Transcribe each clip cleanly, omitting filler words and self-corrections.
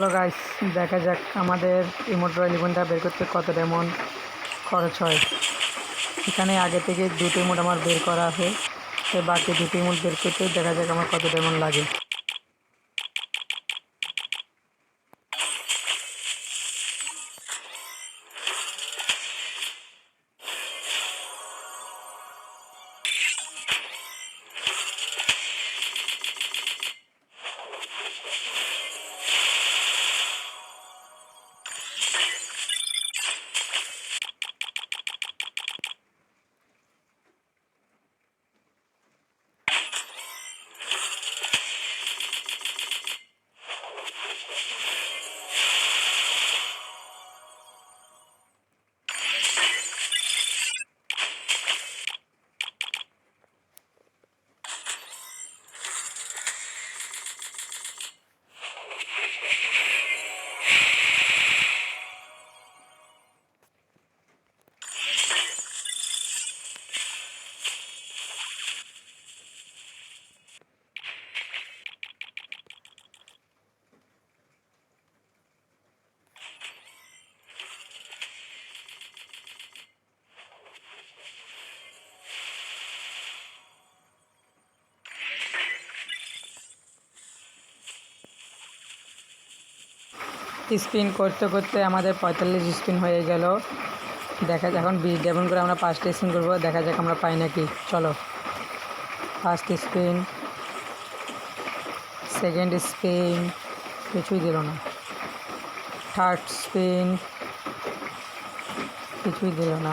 Hello guys, দেখা যাক আমাদের ইমোট রয়্যাল ইভেন্টটা বের করতে কত ডায়মন্ড খরচ হয়। এখানে আগে থেকে দুটো ইমোট আমার বের করা আছে, তো বাকি দুটো ইমোট বের করতে দেখা যাক আমার কত ডায়মন্ড লাগে। স্পিন করতে করতে আমাদের 45 স্পিন হয়ে গেল। দেখা যাক এখন 20 ডায়মন্ড করে আমরা 5টা স্পিন করবো, দেখা যাক আমরা পাই নাকি। চলো, ফার্স্ট স্পিন, সেকেন্ড স্পিন, কিছুই দিল না। থার্ড স্পিন, কিছুই দিল না।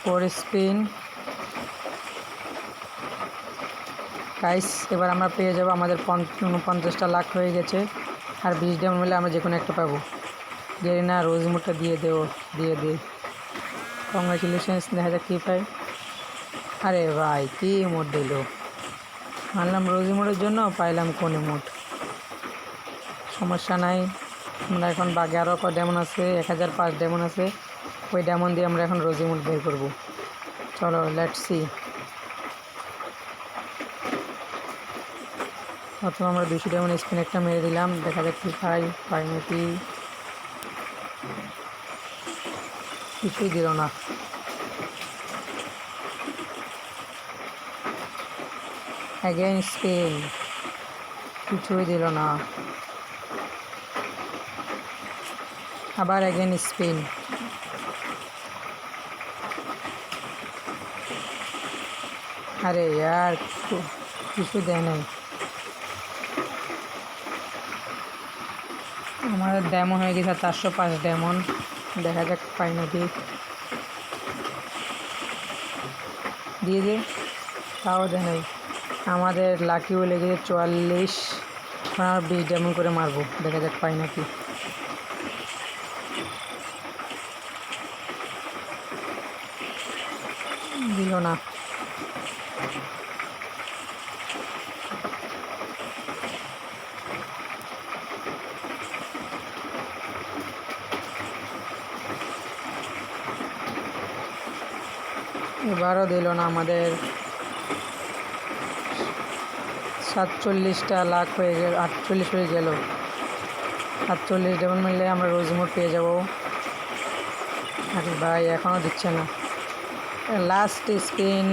Four spin. গাইস, এবার আমরা পেয়ে যাবো, আমাদের 49টা লাখ হয়ে গেছে। আর 20 ডায়মন্ড মিলে আমরা যে কোনো একটা পাবো। জানি না, রোজ ইমোটটা দিয়ে দে। কংগ্রাচুলেশনস, দেখা যাক কী পাই। আরে ভাই, কী ইমোট দিল! মানলাম রোজ ইমোটের জন্য, পাইলাম কোন ইমোট। সমস্যা নাই, আমরা এখন বাগে আরও কত ডায়মন্ড আছে, 1005 ডায়মন্ড আছে। ওই ডায়মন্ড দিয়ে আমরা এখন রোজ ইমোট বের করবো। চলো, লেটস সি। প্রথমে আমরা 200 ডায়মন্ড স্পিন একটা মেরে দিলাম, দেখা যাক কী পাই নাকি। কিছুই দিল না। অ্যাগেন স্পিন, কিছুই দিল না। আবার অ্যাগেন স্পিন, আরে यार, কিছু দেয় নাই। আমাদের ডায়মন্ড হয়ে গেছে 405 ডায়মন্ড, দেখা যাক পাই নাকি। দিয়ে দে, তাও দেয় নাই। আমাদের লাকিও লেগেছে 44। এখন আর 20 ডায়মন্ড করে মারবো, দেখা যাক পাই নাকি। দিল না। এবারও দিল না। আমাদের 47টা লাখ হয়ে গেল, 48 হয়ে গেল। 48 ডায়মন্ড মিললে আমরা রোজ ইমোট পেয়ে যাব। আরে ভাই, এখনও দিচ্ছে না। লাস্ট স্পিন,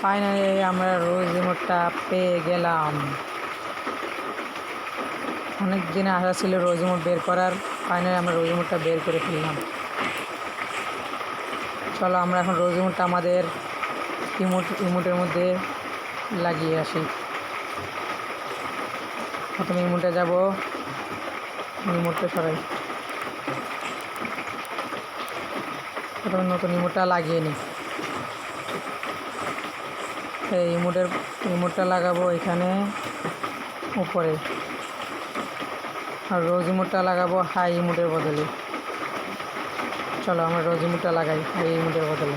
ফাইনালি আমরা রোজ ইমোটটা পেয়ে গেলাম। অনেক দিনে আশা ছিল রোজ ইমোট বের করার, ফাইনালি আমরা রোজ ইমোটটা বের করে ফেললাম। চলো, আমরা এখন রোজ ইমোটটা আমাদের ইমোটের মধ্যে লাগিয়ে আসি। প্রথমে ইমোটে যাব, ইমোটটা সরাই। প্রথমে নতুন ইমোটটা লাগিয়ে নিই। এই ইমোটটা লাগাবো এখানে উপরে, আর রোজ ইমোটটা লাগাবো হাই ইমোটের বদলে। চলো, আমরা রোজ ইমোটটা লাগাই হাই ইমোটের বদলে।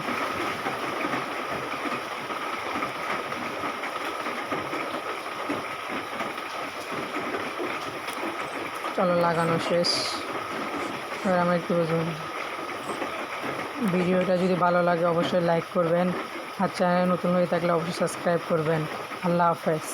চলো, লাগানো শেষ। এবার আমরা একটু ভিডিওটা যদি ভালো লাগে অবশ্যই লাইক করবেন, আর চ্যানেলে নতুন হয়ে থাকলে অবশ্যই সাবস্ক্রাইব করবেন। আল্লাহ হাফেজ।